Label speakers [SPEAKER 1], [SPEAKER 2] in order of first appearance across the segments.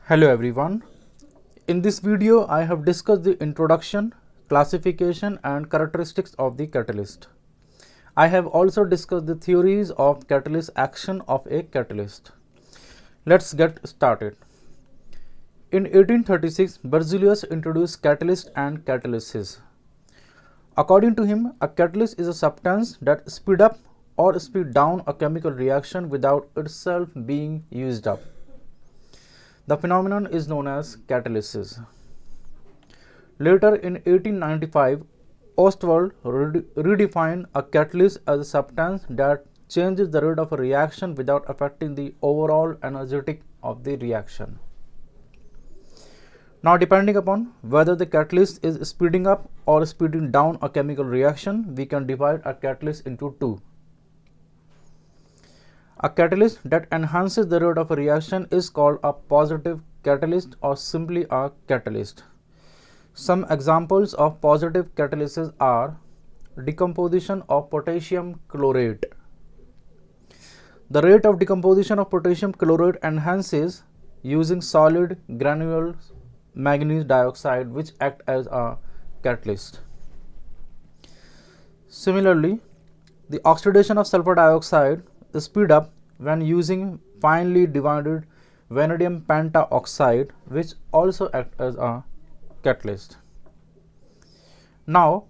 [SPEAKER 1] Hello everyone. In this video, I have discussed the introduction, classification and characteristics of the catalyst. I have also discussed the theories of catalyst action of a catalyst. Let's get started. In 1836, Berzelius introduced catalyst and catalysis. According to him, a catalyst is a substance that speeds up or speeds down a chemical reaction without itself being used up. The phenomenon is known as catalysis. Later in 1895, Ostwald redefined a catalyst as a substance that changes the rate of a reaction without affecting the overall energetic of the reaction. Now, depending upon whether the catalyst is speeding up or speeding down a chemical reaction, we can divide a catalyst into two. A catalyst that enhances the rate of a reaction is called a positive catalyst or simply a catalyst. Some examples of positive catalysis are decomposition of potassium chlorate. The rate of decomposition of potassium chlorate enhances using solid granules manganese dioxide, which act as a catalyst. Similarly, the oxidation of sulfur dioxide speed up when using finely divided vanadium pentaoxide, which also act as a catalyst. Now,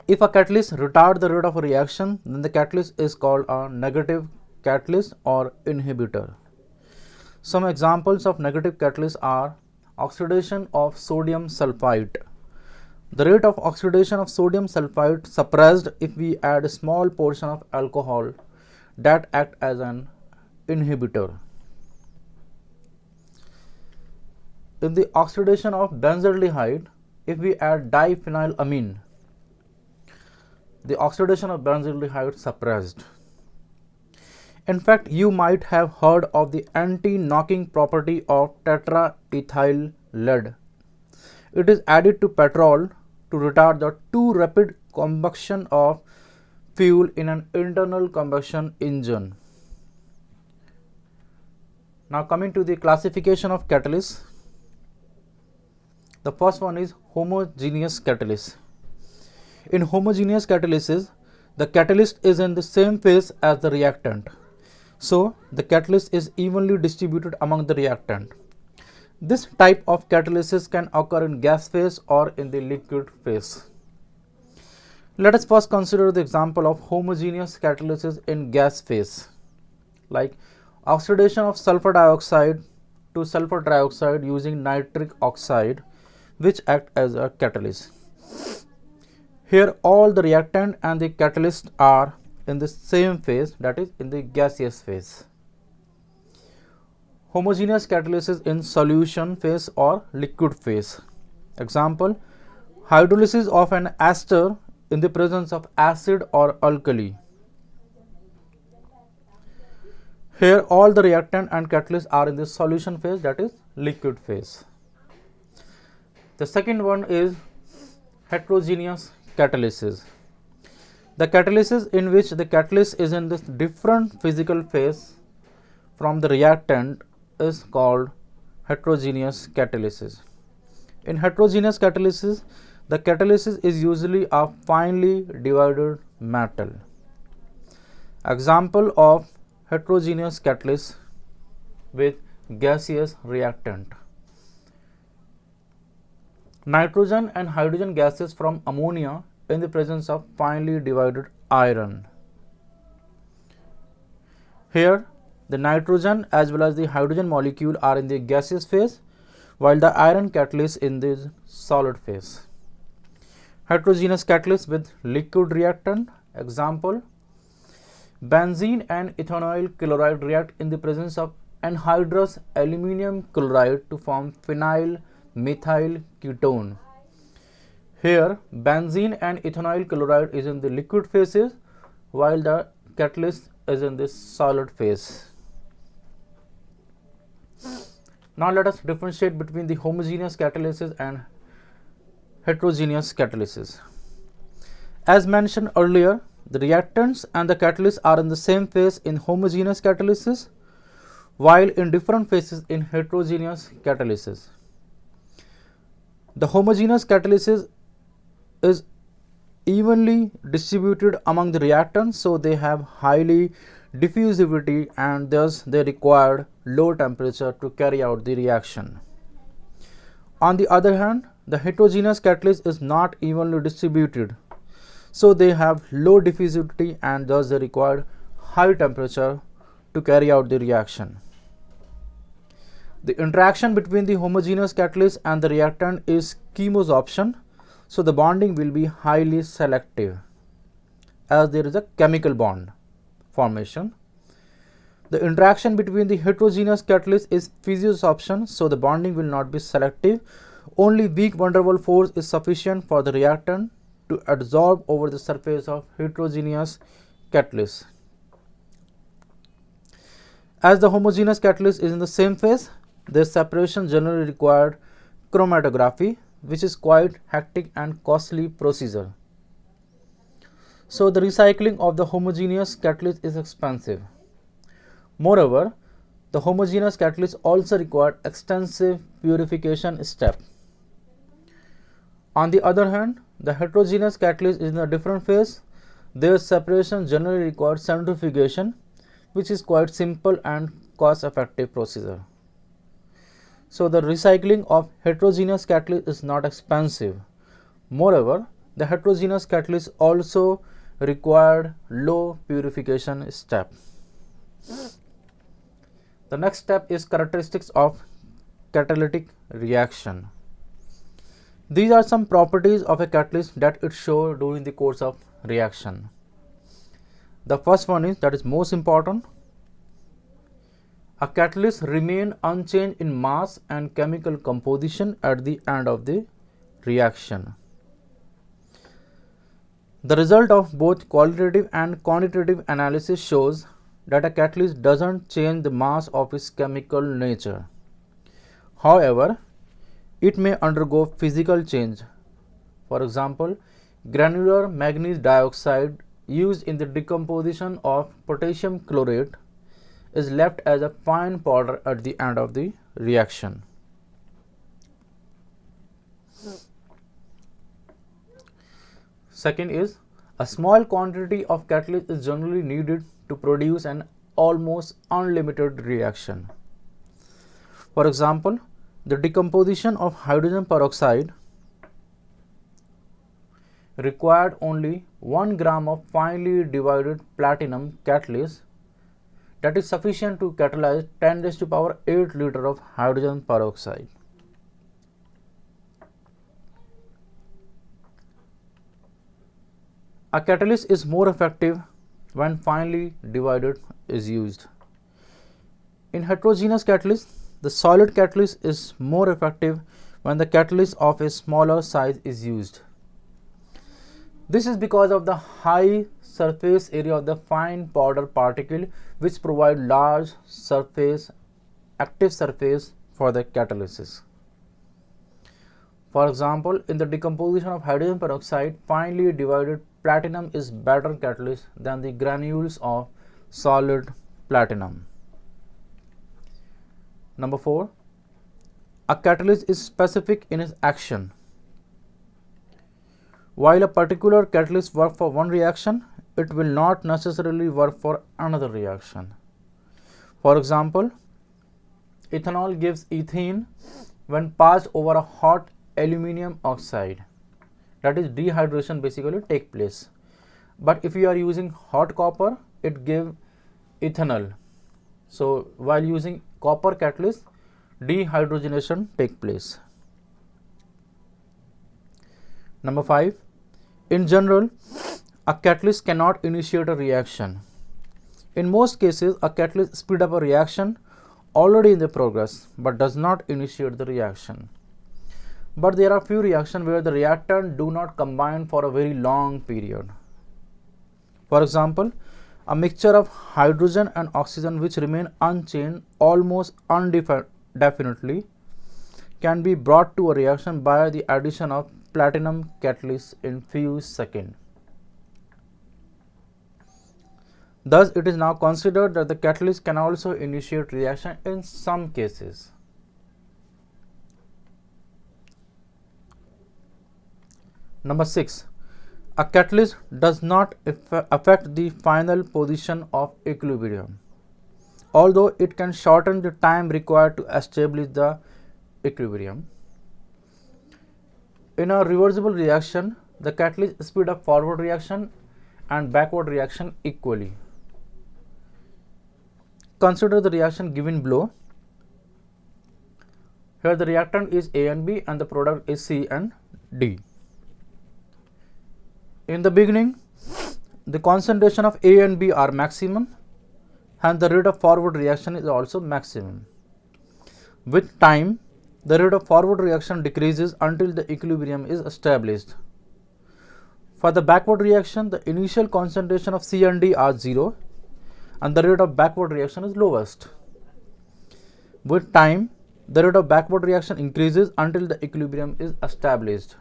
[SPEAKER 1] if a catalyst retards the rate of a reaction, then the catalyst is called a negative catalyst or inhibitor. Some examples of negative catalysts are oxidation of sodium sulfite. The rate of oxidation of sodium sulfite suppressed if we add a small portion of alcohol that act as an inhibitor. In the oxidation of benzaldehyde, if we add diphenylamine, the oxidation of benzaldehyde suppressed. In fact, you might have heard of the anti-knocking property of tetraethyl lead. It is added to petrol to retard the too rapid combustion of fuel in an internal combustion engine. Now, coming to the classification of catalysts. The first one is homogeneous catalyst. In homogeneous catalysis, the catalyst is in the same phase as the reactant. So, the catalyst is evenly distributed among the reactant. This type of catalysis can occur in gas phase or in the liquid phase. Let us first consider the example of homogeneous catalysis in gas phase, like oxidation of sulfur dioxide to sulfur trioxide using nitric oxide, which act as a catalyst. Here all the reactant and the catalyst are in the same phase, that is in the gaseous phase. Homogeneous catalysis in solution phase or liquid phase. Example, hydrolysis of an ester in the presence of acid or alkali. Here all the reactant and catalyst are in the solution phase, that is liquid phase. The second one is heterogeneous catalysis. The catalysis in which the catalyst is in this different physical phase from the reactant is called heterogeneous catalysis. In heterogeneous catalysis, the catalysis is usually a finely divided metal. Example of heterogeneous catalyst with gaseous reactant. Nitrogen and hydrogen gases from ammonia in the presence of finely divided iron. Here, the nitrogen as well as the hydrogen molecule are in the gaseous phase, while the iron catalyst in the solid phase. Heterogeneous catalyst with liquid reactant. Example, benzene and ethanol chloride react in the presence of anhydrous aluminum chloride to form phenyl methyl ketone. Here, benzene and ethanol chloride is in the liquid phases, while the catalyst is in the solid phase. Now, let us differentiate between the homogeneous catalysis and heterogeneous catalysis. As mentioned earlier, the reactants and the catalysts are in the same phase in homogeneous catalysis, while in different phases in heterogeneous catalysis. The homogeneous catalysis is evenly distributed among the reactants, so they have highly diffusivity and thus they require low temperature to carry out the reaction. On the other hand, the heterogeneous catalyst is not evenly distributed, so they have low diffusivity and thus they require high temperature to carry out the reaction. The interaction between the homogeneous catalyst and the reactant is chemosorption, so the bonding will be highly selective as there is a chemical bond formation. The interaction between the heterogeneous catalyst is physiosorption, so the bonding will not be selective. Only weak van der Waals force is sufficient for the reactant to adsorb over the surface of heterogeneous catalyst. As the homogeneous catalyst is in the same phase, their separation generally required chromatography, which is quite hectic and costly procedure. So the recycling of the homogeneous catalyst is expensive. Moreover, the homogeneous catalyst also required extensive purification step. On the other hand, the heterogeneous catalyst is in a different phase. Their separation generally requires centrifugation, which is quite simple and cost-effective procedure. So the recycling of heterogeneous catalyst is not expensive. Moreover, the heterogeneous catalyst also required low purification step. The next step is characteristics of catalytic reaction. These are some properties of a catalyst that it shows during the course of reaction. The first one is, that is most important, a catalyst remain unchanged in mass and chemical composition at the end of the reaction. The result of both qualitative and quantitative analysis shows that a catalyst doesn't change the mass of its chemical nature. However, it may undergo physical change. For example, granular manganese dioxide used in the decomposition of potassium chlorate is left as a fine powder at the end of the reaction. Second is, a small quantity of catalyst is generally needed to produce an almost unlimited reaction. For example, the decomposition of hydrogen peroxide required only 1 gram of finely divided platinum catalyst, that is sufficient to catalyze 10 raised to power 8 liter of hydrogen peroxide. A catalyst is more effective when finely divided is used. In heterogeneous catalyst, the solid catalyst is more effective when the catalyst of a smaller size is used. This is because of the high surface area of the fine powder particle, which provide large surface, active surface for the catalysis. For example, in the decomposition of hydrogen peroxide, finely divided platinum is better catalyst than the granules of solid platinum. Number 4, a catalyst is specific in its action. While a particular catalyst works for one reaction, it will not necessarily work for another reaction. For example, ethanol gives ethene when passed over a hot aluminum oxide, that is dehydration basically take place. But if you are using hot copper, it gives ethanol. So while using copper catalyst, dehydrogenation take place. Number 5, in general, a catalyst cannot initiate a reaction. In most cases, a catalyst speeds up a reaction already in the progress but does not initiate the reaction. But there are few reactions where the reactant do not combine for a very long period. For example, a mixture of hydrogen and oxygen which remain unchanged almost indefinitely can be brought to a reaction by the addition of platinum catalyst in few seconds. Thus, it is now considered that the catalyst can also initiate reaction in some cases. Number 6. A catalyst does not affect the final position of equilibrium, although it can shorten the time required to establish the equilibrium. In a reversible reaction, the catalyst speeds up forward reaction and backward reaction equally. Consider the reaction given below. Here the reactant is A and B and the product is C and D. In the beginning, the concentration of A and B are maximum and the rate of forward reaction is also maximum. With time, the rate of forward reaction decreases until the equilibrium is established. For the backward reaction, the initial concentration of C and D are 0 and the rate of backward reaction is lowest. With time, the rate of backward reaction increases until the equilibrium is established.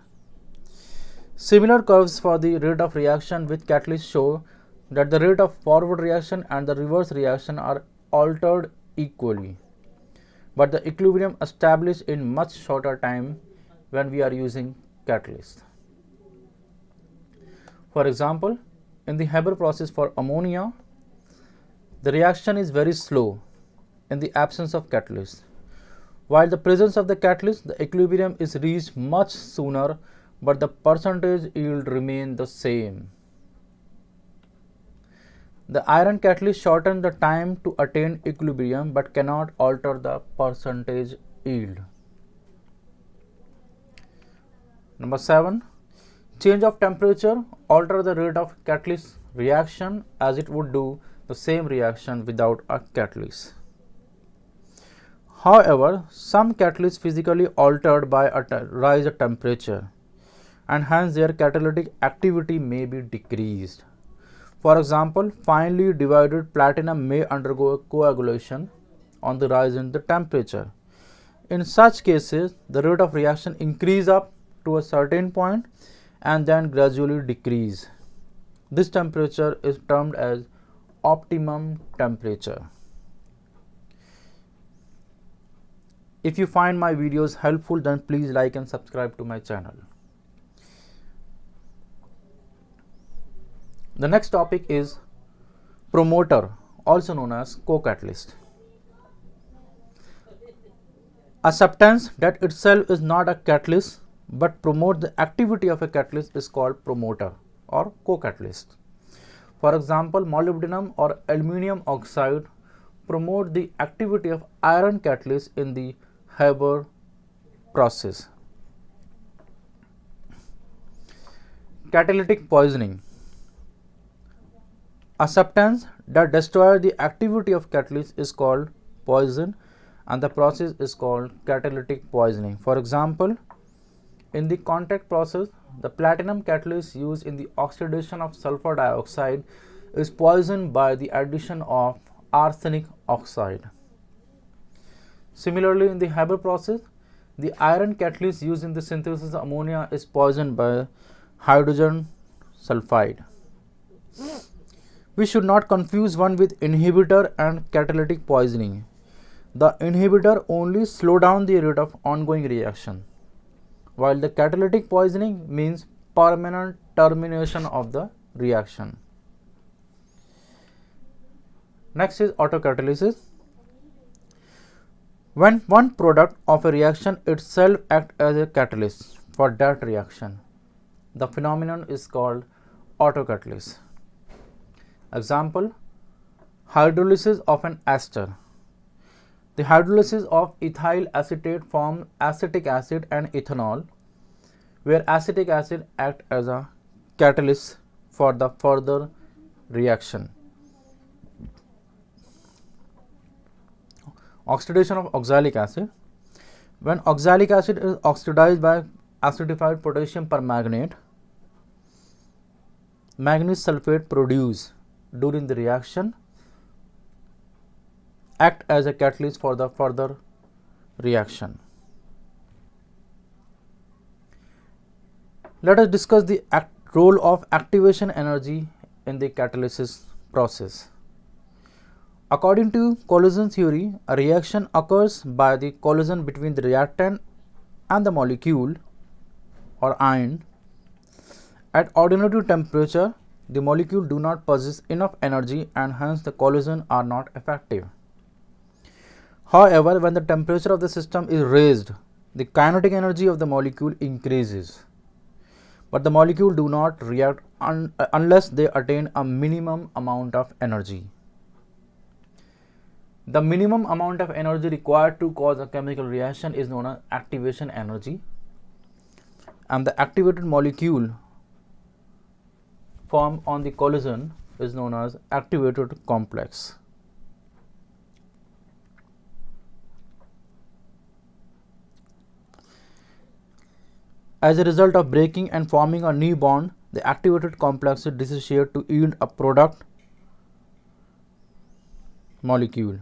[SPEAKER 1] Similar curves for the rate of reaction with catalyst show that the rate of forward reaction and the reverse reaction are altered equally, but the equilibrium established in much shorter time when we are using catalyst. For example, in the Haber process for ammonia, the reaction is very slow in the absence of catalyst. While the presence of the catalyst, the equilibrium is reached much sooner, but the percentage yield remain the same. The iron catalyst shortens the time to attain equilibrium but cannot alter the percentage yield. Number 7. Change of temperature alter the rate of catalyst reaction as it would do the same reaction without a catalyst. However, some catalysts physically altered by a rise of temperature, and hence their catalytic activity may be decreased. For example, finely divided platinum may undergo coagulation on the rise in the temperature. In such cases, the rate of reaction increase up to a certain point and then gradually decrease. This temperature is termed as optimum temperature. If you find my videos helpful, then please like and subscribe to my channel. The next topic is promoter, also known as co-catalyst. A substance that itself is not a catalyst but promotes the activity of a catalyst is called promoter or co-catalyst. For example, molybdenum or aluminum oxide promote the activity of iron catalyst in the Haber process. Catalytic poisoning. A substance that destroys the activity of catalyst is called poison and the process is called catalytic poisoning. For example, in the contact process, the platinum catalyst used in the oxidation of sulfur dioxide is poisoned by the addition of arsenic oxide. Similarly, in the Haber process, the iron catalyst used in the synthesis of ammonia is poisoned by hydrogen sulfide. We should not confuse one with inhibitor and catalytic poisoning. The inhibitor only slows down the rate of ongoing reaction, while the catalytic poisoning means permanent termination of the reaction. Next is autocatalysis. When one product of a reaction itself acts as a catalyst for that reaction, the phenomenon is called autocatalysis. Example, hydrolysis of an ester. The hydrolysis of ethyl acetate forms acetic acid and ethanol, where acetic acid acts as a catalyst for the further reaction. Oxidation of oxalic acid. When oxalic acid is oxidized by acidified potassium permanganate, manganese sulfate produced during the reaction act as a catalyst for the further reaction. Let us discuss the role of activation energy in the catalysis process. According to collision theory, a reaction occurs by the collision between the reactant and the molecule or ion. At ordinary temperature, the molecule do not possess enough energy and hence the collision are not effective. However, when the temperature of the system is raised, the kinetic energy of the molecule increases, but the molecule do not react unless they attain a minimum amount of energy. The minimum amount of energy required to cause a chemical reaction is known as activation energy, and the activated molecule formed on the collision is known as activated complex. As a result of breaking and forming a new bond, the activated complexes dissociate to yield a product molecule.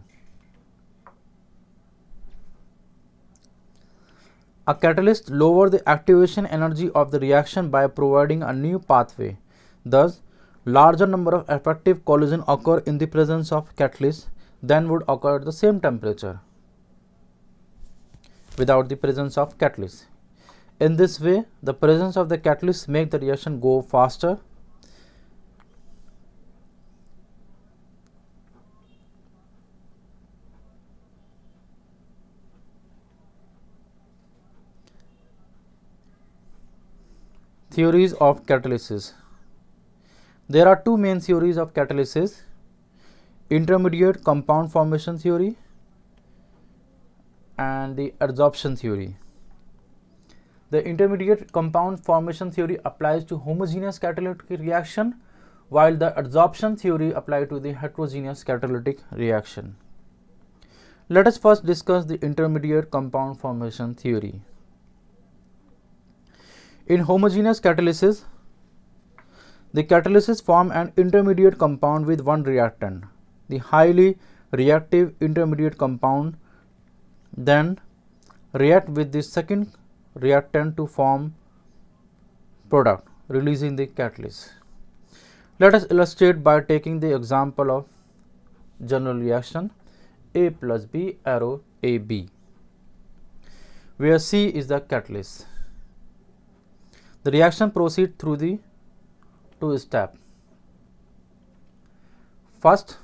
[SPEAKER 1] A catalyst lowers the activation energy of the reaction by providing a new pathway. Thus, larger number of effective collisions occur in the presence of catalyst than would occur at the same temperature without the presence of catalyst. In this way, the presence of the catalyst makes the reaction go faster. Theories of catalysis. There are two main theories of catalysis: intermediate compound formation theory and the adsorption theory. The intermediate compound formation theory applies to homogeneous catalytic reaction, while the adsorption theory applies to the heterogeneous catalytic reaction. Let us first discuss the intermediate compound formation theory. In homogeneous catalysis, the catalysts form an intermediate compound with one reactant. The highly reactive intermediate compound then react with the second reactant to form product, releasing the catalyst. Let us illustrate by taking the example of general reaction A plus B arrow AB, where C is the catalyst. The reaction proceeds through the two steps. First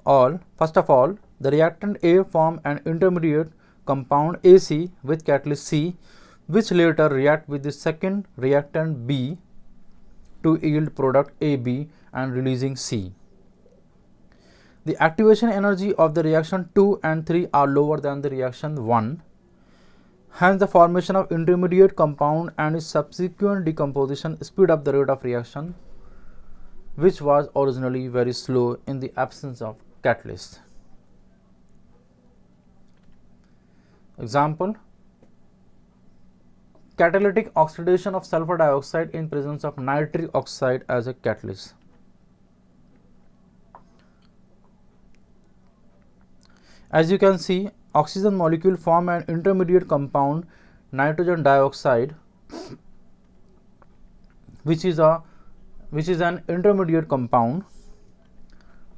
[SPEAKER 1] of all, the reactant A form an intermediate compound AC with catalyst C, which later react with the second reactant B to yield product AB and releasing C. The activation energy of the reaction 2 and 3 are lower than the reaction 1. Hence, the formation of intermediate compound and its subsequent decomposition speed up the rate of reaction, which was originally very slow in the absence of catalyst. Example: catalytic oxidation of sulfur dioxide in presence of nitric oxide as a catalyst. As you can see, oxygen molecule form an intermediate compound nitrogen dioxide, which is an intermediate compound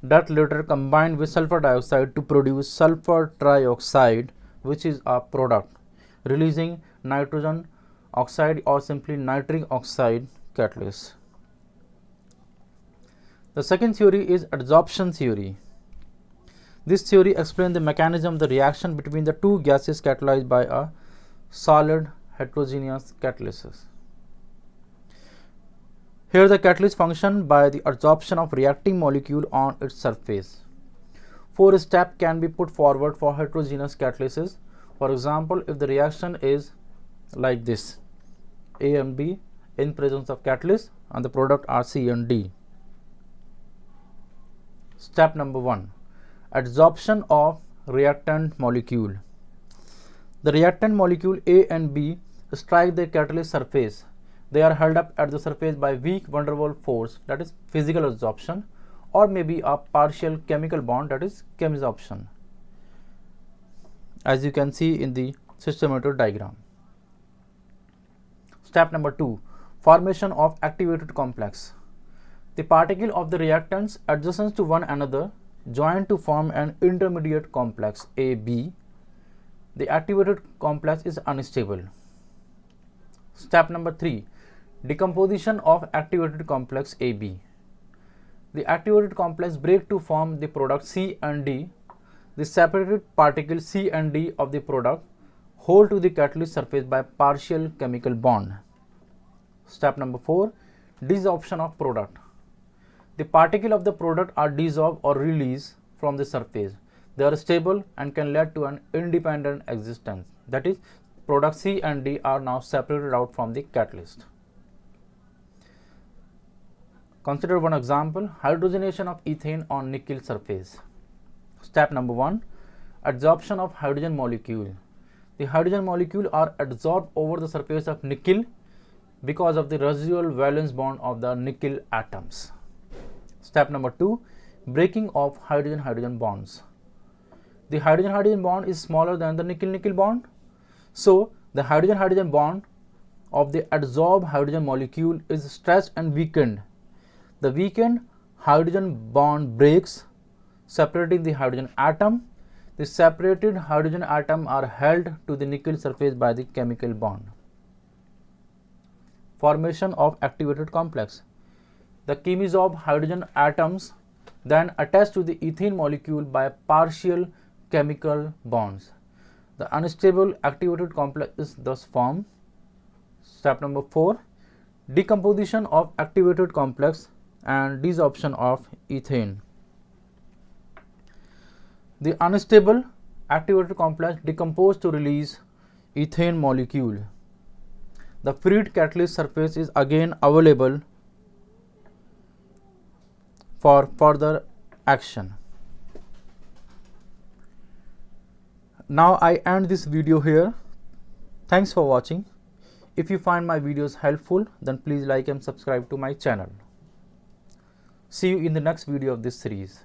[SPEAKER 1] that later combined with sulfur dioxide to produce sulfur trioxide, which is a product, releasing nitrogen oxide or simply nitric oxide catalyst. The second theory is adsorption theory. This theory explains the mechanism of the reaction between the two gases catalyzed by a solid heterogeneous catalysis. Here the catalyst functions by the adsorption of reacting molecule on its surface. 4 steps can be put forward for heterogeneous catalysis. For example, if the reaction is like this, A and B in presence of catalyst and the product are C and D. Step number 1. Adsorption of reactant molecule. The reactant molecule A and B strike the catalyst surface. They are held up at the surface by weak van der Waals force, that is physical adsorption, or maybe a partial chemical bond, that is chemisorption, as you can see in the stoichiometric diagram. Step number 2. Formation of activated complex. The particle of the reactants adjacent to one another join to form an intermediate complex AB. The activated complex is unstable. Step number 3. Decomposition of activated complex AB. The activated complex break to form the product C and D. The separated particles C and D of the product hold to the catalyst surface by partial chemical bond. Step number 4. Desorption of product. The particles of the product are dissolved or released from the surface. They are stable and can lead to an independent existence. That is, product C and D are now separated out from the catalyst. Consider one example: hydrogenation of ethane on nickel surface. Step number 1. Adsorption of hydrogen molecule. The hydrogen molecule are adsorbed over the surface of nickel because of the residual valence bond of the nickel atoms. Step number 2. Breaking of hydrogen-hydrogen bonds. The hydrogen-hydrogen bond is smaller than the nickel-nickel bond. So, the hydrogen-hydrogen bond of the adsorbed hydrogen molecule is stretched and weakened. The weakened hydrogen bond breaks, separating the hydrogen atom. The separated hydrogen atom are held to the nickel surface by the chemical bond. Formation of activated complex. The chemisorb hydrogen atoms then attach to the ethane molecule by partial chemical bonds. The unstable activated complex is thus formed. Step number 4. Decomposition of activated complex and desorption of ethane. The unstable activated complex decomposes to release ethane molecule. The freed catalyst surface is again available for further action. Now I end this video here. Thanks for watching. If you find my videos helpful, then please like and subscribe to my channel. See you in the next video of this series.